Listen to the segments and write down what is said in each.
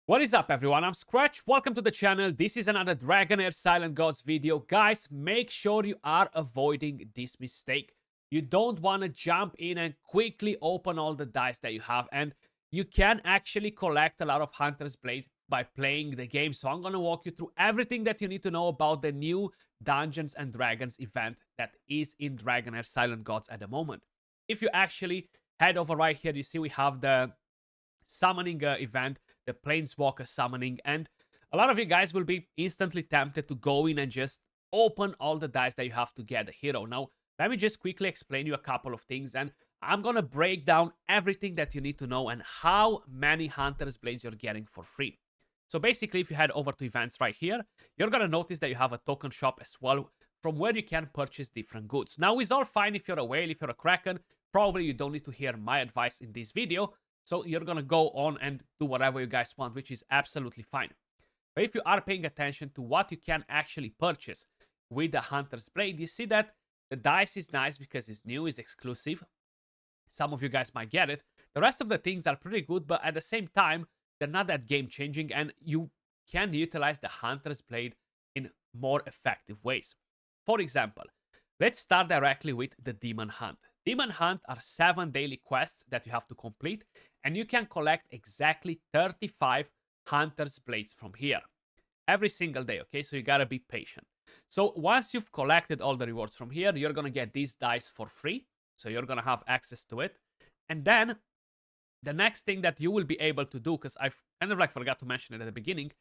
What is up, everyone? I'm Skratch. Welcome to the channel. This is another Dragonheir Silent Gods video. Guys, make sure you are avoiding this mistake. You don't want to jump in and quickly open all the dice that you have, and you can actually collect a lot of Hunter's Blade by playing the game. So I'm going to walk you through everything that you need to know about the new Dungeons and Dragons event that is in Dragonheir Silent Gods at the moment. If you actually head over right here, you see we have the summoning event, the Planeswalker summoning, and a lot of you guys will be instantly tempted to go in and just open all the dice that you have to get a hero. Now, let me just quickly explain you a couple of things, and I'm gonna break down everything that you need to know and how many Hunter's Blades you're getting for free. So basically, if you head over to events right here, you're gonna notice that you have a token shop as well, from where you can purchase different goods. Now, it's all fine if you're a whale, if you're a kraken. Probably you don't need to hear my advice in this video, so you're gonna go on and do whatever you guys want, which is absolutely fine. But if you are paying attention to what you can actually purchase with the Hunter's Blade, you see that the dice is nice because it's new, it's exclusive. Some of you guys might get it. The rest of the things are pretty good, but at the same time, they're not that game-changing, and you can utilize the Hunter's Blade in more effective ways. For example, let's start directly with the Demon Hunt. Demon Hunt are 7 daily quests that you have to complete, and you can collect exactly 35 Hunter's Blades from here every single day, okay? So you gotta be patient. So once you've collected all the rewards from here, you're gonna get these dice for free, so you're gonna have access to it. And then the next thing that you will be able to do, because I've kind of forgot to mention it at the beginning,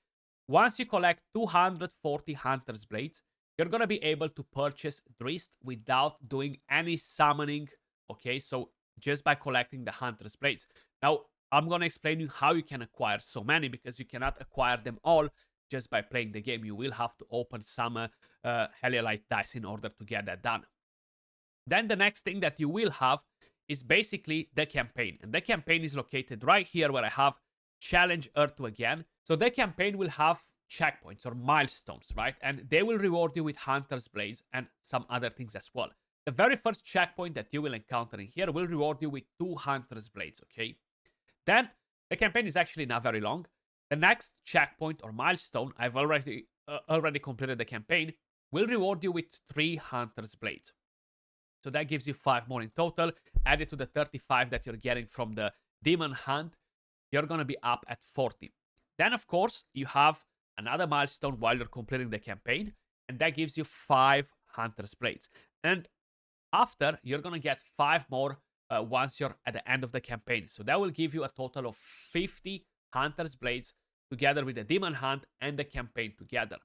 once you collect 240 Hunter's Blades, you're gonna be able to purchase Drizzt without doing any summoning, okay? So just by collecting the Hunter's Blades. Now, I'm gonna explain you how you can acquire so many, because you cannot acquire them all just by playing the game. You will have to open some Heliolite dice in order to get that done. Then the next thing that you will have is basically the campaign. And the campaign is located right here where I have Challenge Earth 2 again. So the campaign will have checkpoints or milestones, right? And they will reward you with Hunter's Blades and some other things as well. The very first checkpoint that you will encounter in here will reward you with 2 Hunter's Blades, okay? Then the campaign is actually not very long. The next checkpoint or milestone, I've already completed the campaign, will reward you with 3 Hunter's Blades. So that gives you 5 more in total. Added to the 35 that you're getting from the Demon Hunt, you're gonna be up at 40. Then, of course, you have another milestone while you're completing the campaign, and that gives you 5 Hunter's Blades. And after, you're gonna get 5 more once you're at the end of the campaign. So that will give you a total of 50 Hunter's Blades together with the Demon Hunt and the campaign together.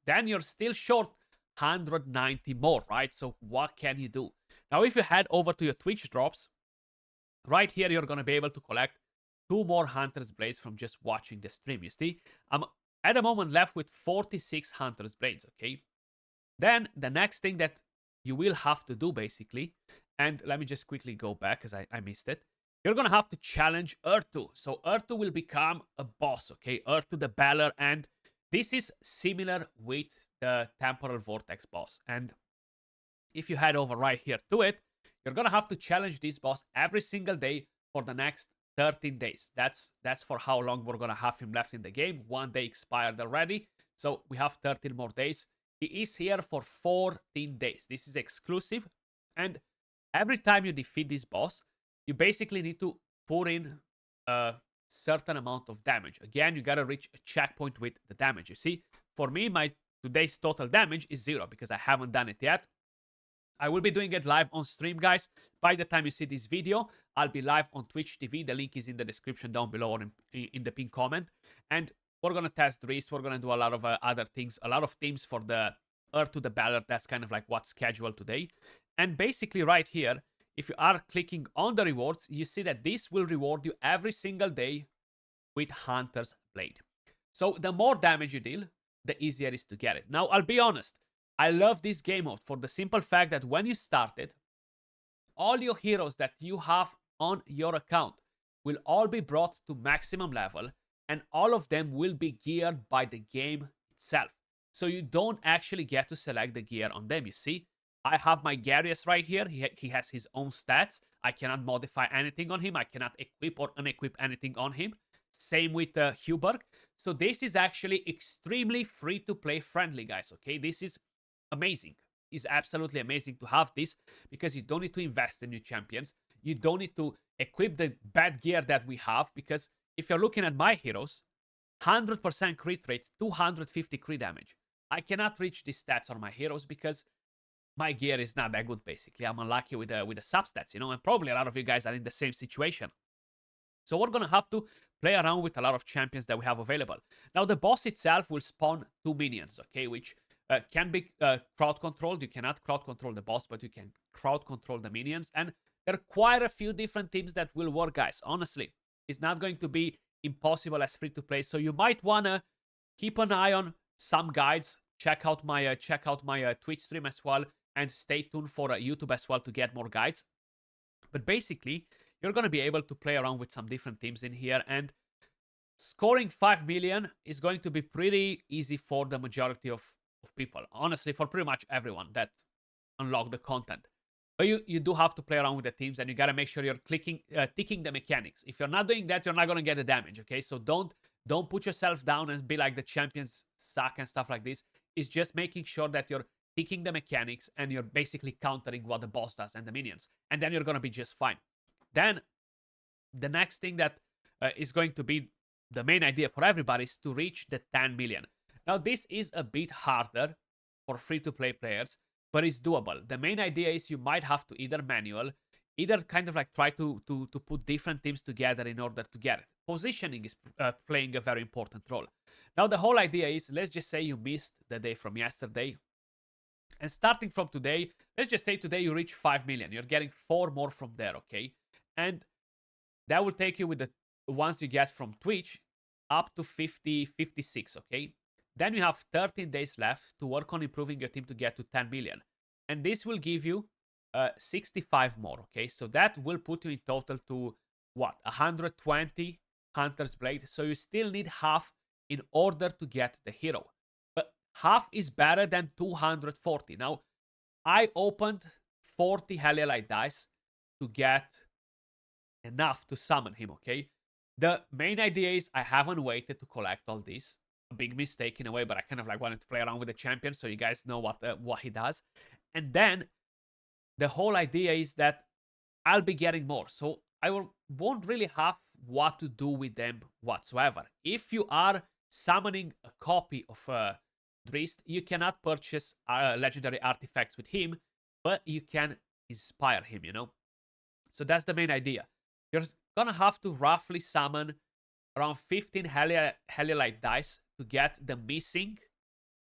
Then you're still short 190 more, right? So what can you do? Now, if you head over to your Twitch drops, right here, you're gonna be able to collect 2 more Hunter's Blades from just watching the stream. You see, I'm at the moment left with 46 Hunter's Blades, okay? Then the next thing that you will have to do, basically, and let me just quickly go back because I missed it. You're gonna have to challenge Earth 2. So Earth 2 will become a boss, okay? Earth 2 the Baller, and this is similar with the Temporal Vortex boss. And if you head over right here to it, you're gonna have to challenge this boss every single day for the next 13 days. That's for how long we're gonna have him left in the game. 1 day expired already, so we have 13 more days. He is here for 14 days. This is exclusive, and every time you defeat this boss, you basically need to put in a certain amount of damage. Again, you gotta reach a checkpoint with the damage. You see, for me, my today's total damage is 0 because I haven't done it yet. I will be doing it live on stream, guys. By the time you see this video, I'll be live on Twitch TV. The link is in the description down below or in the pinned comment. And we're going to test Drizzt. We're going to do a lot of other things, a lot of themes for the Earth to the Baller. That's kind of like what's scheduled today. And basically right here, if you are clicking on the rewards, you see that this will reward you every single day with Hunter's Blade. So the more damage you deal, the easier it is to get it. Now, I'll be honest. I love this game mode for the simple fact that when you start it, all your heroes that you have on your account will all be brought to maximum level, and all of them will be geared by the game itself. So you don't actually get to select the gear on them, you see? I have my Garius right here. He has his own stats. I cannot modify anything on him. I cannot equip or unequip anything on him. Same with Huberg. So this is actually extremely free-to-play friendly, guys, okay? This is amazing. It's absolutely amazing to have this because you don't need to invest in new champions. You don't need to equip the bad gear that we have because if you're looking at my heroes, 100% crit rate, 250 crit damage. I cannot reach these stats on my heroes because my gear is not that good, basically. I'm unlucky with the substats, you know, and probably a lot of you guys are in the same situation. So we're going to have to play around with a lot of champions that we have available. Now, the boss itself will spawn 2 minions, okay, which can be crowd controlled. You cannot crowd control the boss, but you can crowd control the minions. And there are quite a few different teams that will work, guys. Honestly, it's not going to be impossible as free to play. So you might want to keep an eye on some guides. Check out my Twitch stream as well. And stay tuned for YouTube as well to get more guides. But basically, you're going to be able to play around with some different teams in here. And scoring 5 million is going to be pretty easy for the majority of people. Honestly, for pretty much everyone that unlock the content. But you do have to play around with the teams and you got to make sure you're ticking the mechanics. If you're not doing that, you're not going to get the damage, okay? So don't put yourself down and be like the champions suck and stuff like this. It's just making sure that you're ticking the mechanics and you're basically countering what the boss does and the minions. And then you're going to be just fine. Then the next thing that is going to be the main idea for everybody is to reach the 10 million. Now, this is a bit harder for free-to-play players, but it's doable. The main idea is you might have to either kind of like try to put different teams together in order to get it. Positioning is playing a very important role. Now, the whole idea is, let's just say you missed the day from yesterday. And starting from today, let's just say today you reach 5 million. You're getting 4 more from there, okay? And that will take you with the ones you get from Twitch up to 50, 56, okay? Then you have 13 days left to work on improving your team to get to 10 million. And this will give you 65 more, okay? So that will put you in total to, what, 120 Hunter's Blade. So you still need half in order to get the hero. But half is better than 240. Now, I opened 40 Heliolite dice to get enough to summon him, okay? The main idea is I haven't waited to collect all these. A big mistake in a way, but I kind of like wanted to play around with the champion so you guys know what he does. And then the whole idea is that I'll be getting more. So I won't really have what to do with them whatsoever. If you are summoning a copy of Drizzt, you cannot purchase legendary artifacts with him, but you can inspire him, you know? So that's the main idea. You're gonna have to roughly summon around 15 Heliolite dice to get the missing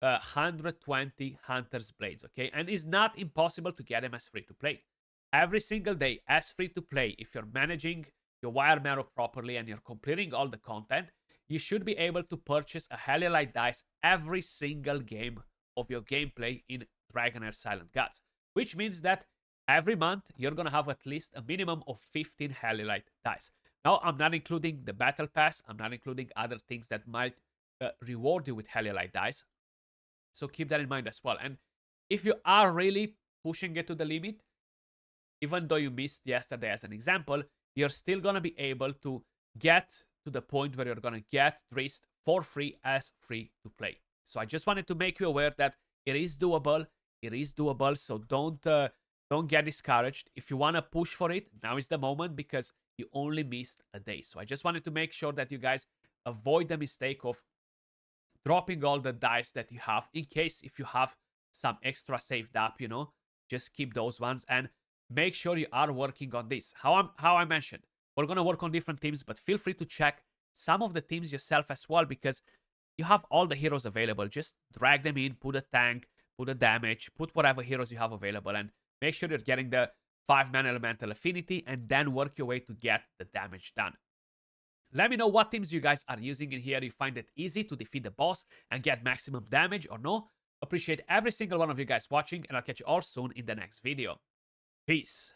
120 Hunter's Blades, okay? And it's not impossible to get them as free-to-play. Every single day, as free-to-play, if you're managing your wire marrow properly and you're completing all the content, you should be able to purchase a Heliolite dice every single game of your gameplay in Dragonheir Silent Gods. Which means that every month, you're gonna have at least a minimum of 15 Heliolite dice. Now, I'm not including the Battle Pass. I'm not including other things that might reward you with Heliolite dice. So keep that in mind as well. And if you are really pushing it to the limit, even though you missed yesterday as an example, you're still going to be able to get to the point where you're going to get Drizzt for free as free to play. So I just wanted to make you aware that it is doable. It is doable. So don't get discouraged. If you want to push for it, now is the moment because you only missed a day. So I just wanted to make sure that you guys avoid the mistake of dropping all the dice that you have in case if you have some extra saved up, you know, just keep those ones and make sure you are working on this. How I mentioned, we're going to work on different teams, but feel free to check some of the teams yourself as well because you have all the heroes available. Just drag them in, put a tank, put a damage, put whatever heroes you have available and make sure you're getting the 5-man elemental affinity and then work your way to get the damage done. Let me know what teams you guys are using in here. You find it easy to defeat the boss and get maximum damage or no? Appreciate every single one of you guys watching and I'll catch you all soon in the next video. Peace.